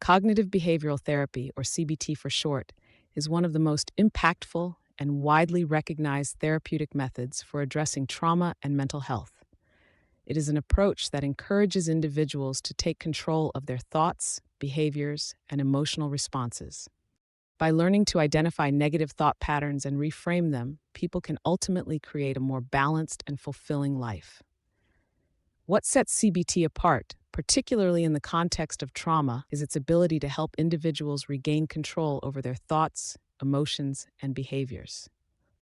Cognitive behavioral therapy, or CBT for short, is one of the most impactful and widely recognized therapeutic methods for addressing trauma and mental health. It is an approach that encourages individuals to take control of their thoughts, behaviors, and emotional responses. By learning to identify negative thought patterns and reframe them, people can ultimately create a more balanced and fulfilling life. What sets CBT apart, particularly in the context of trauma, is its ability to help individuals regain control over their thoughts, emotions, and behaviors.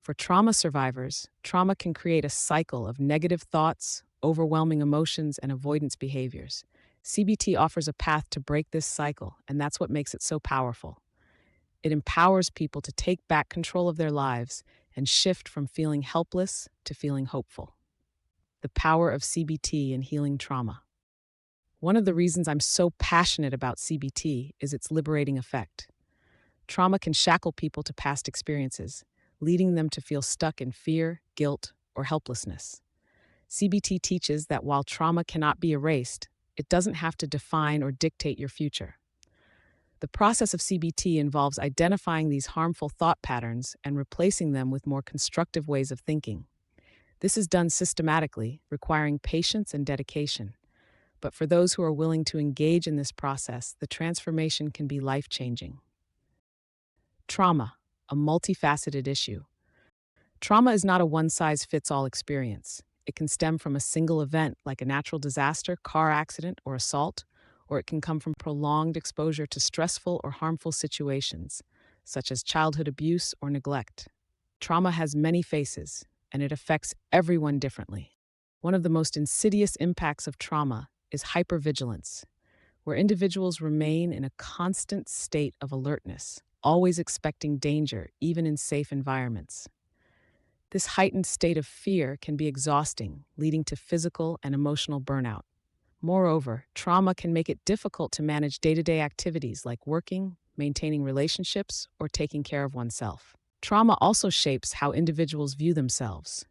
For trauma survivors, trauma can create a cycle of negative thoughts, overwhelming emotions, and avoidance behaviors. CBT offers a path to break this cycle, and that's what makes it so powerful. It empowers people to take back control of their lives and shift from feeling helpless to feeling hopeful. The power of CBT in healing trauma. One of the reasons I'm so passionate about CBT is its liberating effect. Trauma can shackle people to past experiences, leading them to feel stuck in fear, guilt, or helplessness. CBT teaches that while trauma cannot be erased, it doesn't have to define or dictate your future. The process of CBT involves identifying these harmful thought patterns and replacing them with more constructive ways of thinking. This is done systematically, requiring patience and dedication. But for those who are willing to engage in this process, the transformation can be life-changing. Trauma, a multifaceted issue. Trauma is not a one-size-fits-all experience. It can stem from a single event like a natural disaster, car accident, or assault, or it can come from prolonged exposure to stressful or harmful situations, such as childhood abuse or neglect. Trauma has many faces, and it affects everyone differently. One of the most insidious impacts of trauma is hypervigilance, where individuals remain in a constant state of alertness, always expecting danger, even in safe environments. This heightened state of fear can be exhausting, leading to physical and emotional burnout. Moreover, trauma can make it difficult to manage day-to-day activities like working, maintaining relationships, or taking care of oneself. Trauma also shapes how individuals view themselves.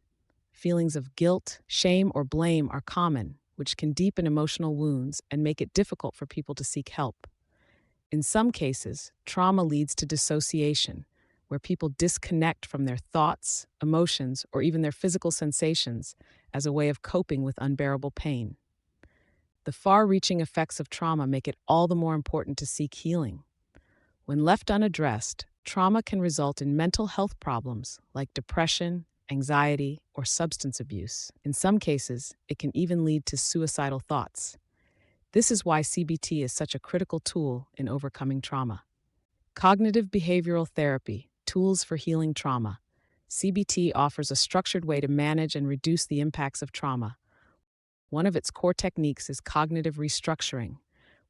Feelings of guilt, shame, or blame are common, which can deepen emotional wounds and make it difficult for people to seek help. In some cases, trauma leads to dissociation, where people disconnect from their thoughts, emotions, or even their physical sensations as a way of coping with unbearable pain. The far-reaching effects of trauma make it all the more important to seek healing. When left unaddressed, trauma can result in mental health problems like depression, anxiety, or substance abuse. In some cases, it can even lead to suicidal thoughts. This is why CBT is such a critical tool in overcoming trauma. Cognitive behavioral therapy, tools for healing trauma. CBT offers a structured way to manage and reduce the impacts of trauma. One of its core techniques is cognitive restructuring,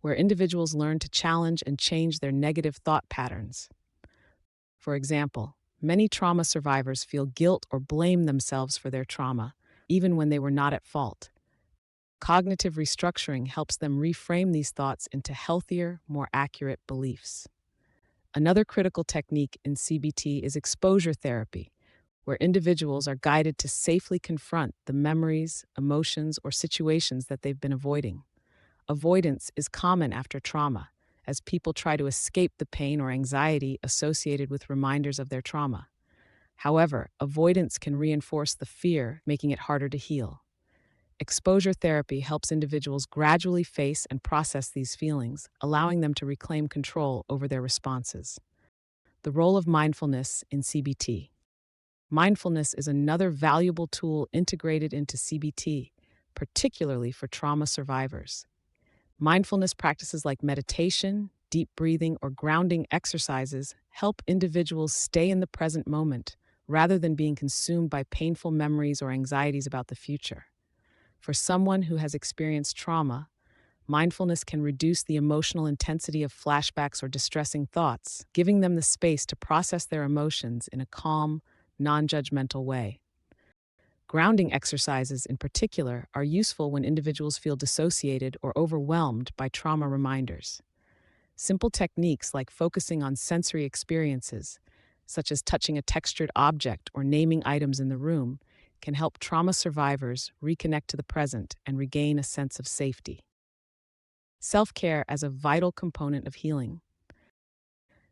where individuals learn to challenge and change their negative thought patterns. For example, many trauma survivors feel guilt or blame themselves for their trauma, even when they were not at fault. Cognitive restructuring helps them reframe these thoughts into healthier, more accurate beliefs. Another critical technique in CBT is exposure therapy, where individuals are guided to safely confront the memories, emotions, or situations that they've been avoiding. Avoidance is common after trauma, as people try to escape the pain or anxiety associated with reminders of their trauma. However, avoidance can reinforce the fear, making it harder to heal. Exposure therapy helps individuals gradually face and process these feelings, allowing them to reclaim control over their responses. The role of mindfulness in CBT. Mindfulness is another valuable tool integrated into CBT, particularly for trauma survivors. Mindfulness practices like meditation, deep breathing, or grounding exercises help individuals stay in the present moment rather than being consumed by painful memories or anxieties about the future. For someone who has experienced trauma, mindfulness can reduce the emotional intensity of flashbacks or distressing thoughts, giving them the space to process their emotions in a calm, non-judgmental way. Grounding exercises, in particular, are useful when individuals feel dissociated or overwhelmed by trauma reminders. Simple techniques like focusing on sensory experiences, such as touching a textured object or naming items in the room, can help trauma survivors reconnect to the present and regain a sense of safety. Self-care as a vital component of healing.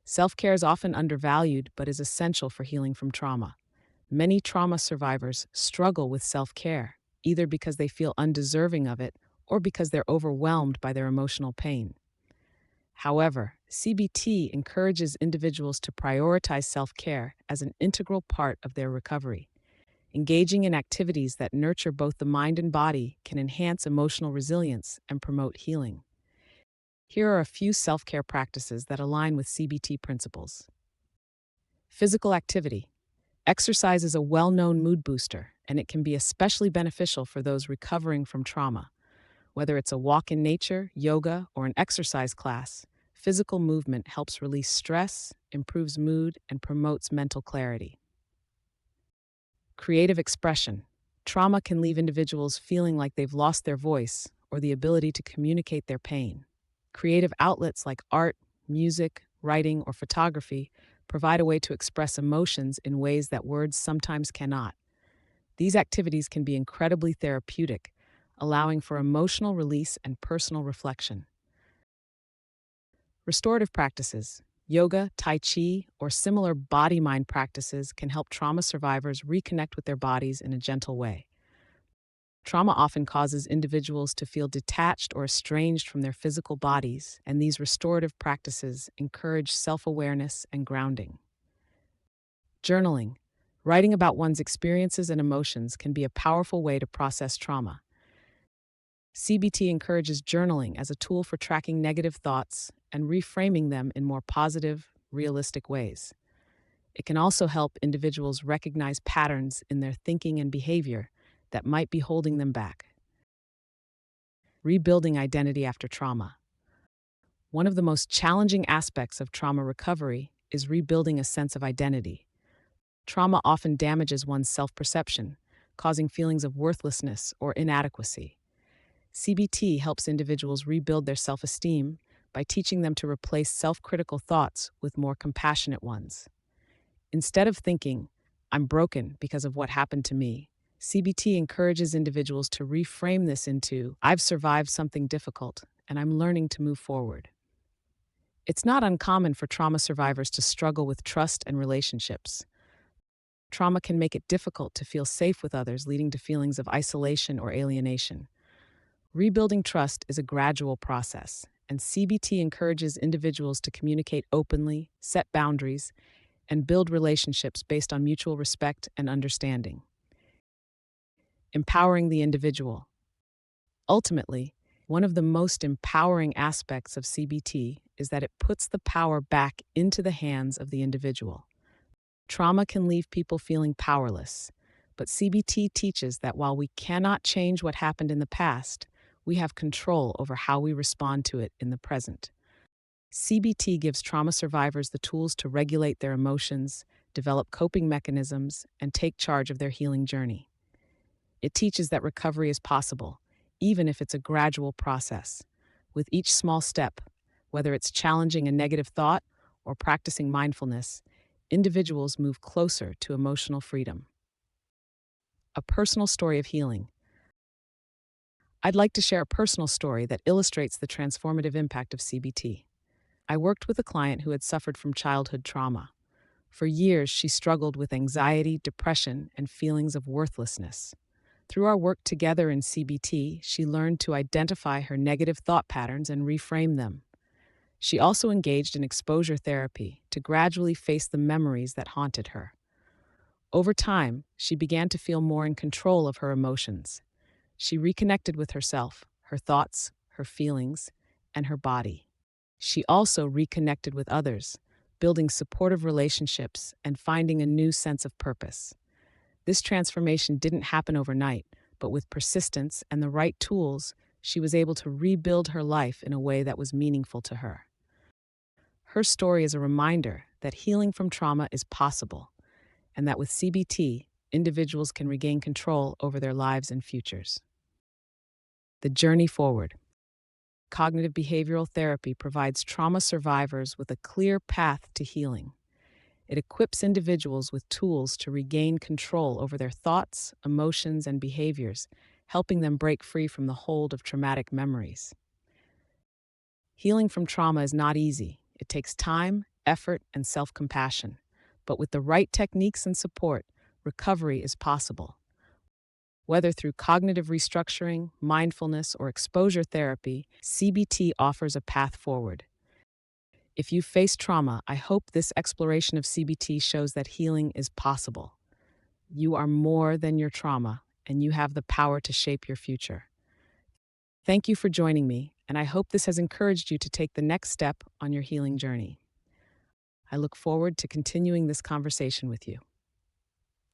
Self-care is often undervalued but is essential for healing from trauma. Many trauma survivors struggle with self-care, either because they feel undeserving of it or because they're overwhelmed by their emotional pain. However, CBT encourages individuals to prioritize self-care as an integral part of their recovery. Engaging in activities that nurture both the mind and body can enhance emotional resilience and promote healing. Here are a few self-care practices that align with CBT principles. Physical activity. Exercise is a well-known mood booster, and it can be especially beneficial for those recovering from trauma. Whether it's a walk in nature, yoga, or an exercise class, physical movement helps release stress, improves mood, and promotes mental clarity. Creative expression. Trauma can leave individuals feeling like they've lost their voice or the ability to communicate their pain. Creative outlets like art, music, writing, or photography provide a way to express emotions in ways that words sometimes cannot. These activities can be incredibly therapeutic, allowing for emotional release and personal reflection. Restorative practices. Yoga, Tai Chi, or similar body-mind practices can help trauma survivors reconnect with their bodies in a gentle way. Trauma often causes individuals to feel detached or estranged from their physical bodies, and these restorative practices encourage self-awareness and grounding. Journaling. Writing about one's experiences and emotions can be a powerful way to process trauma. CBT encourages journaling as a tool for tracking negative thoughts and reframing them in more positive, realistic ways. It can also help individuals recognize patterns in their thinking and behavior that might be holding them back. Rebuilding identity after trauma. One of the most challenging aspects of trauma recovery is rebuilding a sense of identity. Trauma often damages one's self-perception, causing feelings of worthlessness or inadequacy. CBT helps individuals rebuild their self-esteem by teaching them to replace self-critical thoughts with more compassionate ones. Instead of thinking, "I'm broken because of what happened to me," CBT encourages individuals to reframe this into, "I've survived something difficult, and I'm learning to move forward." It's not uncommon for trauma survivors to struggle with trust and relationships. Trauma can make it difficult to feel safe with others, leading to feelings of isolation or alienation. Rebuilding trust is a gradual process, and CBT encourages individuals to communicate openly, set boundaries, and build relationships based on mutual respect and understanding. Empowering the individual. Ultimately, one of the most empowering aspects of CBT is that it puts the power back into the hands of the individual. Trauma can leave people feeling powerless, but CBT teaches that while we cannot change what happened in the past, we have control over how we respond to it in the present. CBT gives trauma survivors the tools to regulate their emotions, develop coping mechanisms, and take charge of their healing journey. It teaches that recovery is possible, even if it's a gradual process. With each small step, whether it's challenging a negative thought or practicing mindfulness, individuals move closer to emotional freedom. A personal story of healing. I'd like to share a personal story that illustrates the transformative impact of CBT. I worked with a client who had suffered from childhood trauma. For years, she struggled with anxiety, depression, and feelings of worthlessness. Through our work together in CBT, she learned to identify her negative thought patterns and reframe them. She also engaged in exposure therapy to gradually face the memories that haunted her. Over time, she began to feel more in control of her emotions. She reconnected with herself, her thoughts, her feelings, and her body. She also reconnected with others, building supportive relationships and finding a new sense of purpose. This transformation didn't happen overnight, but with persistence and the right tools, she was able to rebuild her life in a way that was meaningful to her. Her story is a reminder that healing from trauma is possible, and that with CBT, individuals can regain control over their lives and futures. The journey forward. Cognitive behavioral therapy provides trauma survivors with a clear path to healing. It equips individuals with tools to regain control over their thoughts, emotions, and behaviors, helping them break free from the hold of traumatic memories. Healing from trauma is not easy. It takes time, effort, and self compassion. But with the right techniques and support, recovery is possible. Whether through cognitive restructuring, mindfulness, or exposure therapy, CBT offers a path forward. If you face trauma, I hope this exploration of CBT shows that healing is possible. You are more than your trauma, and you have the power to shape your future. Thank you for joining me, and I hope this has encouraged you to take the next step on your healing journey. I look forward to continuing this conversation with you.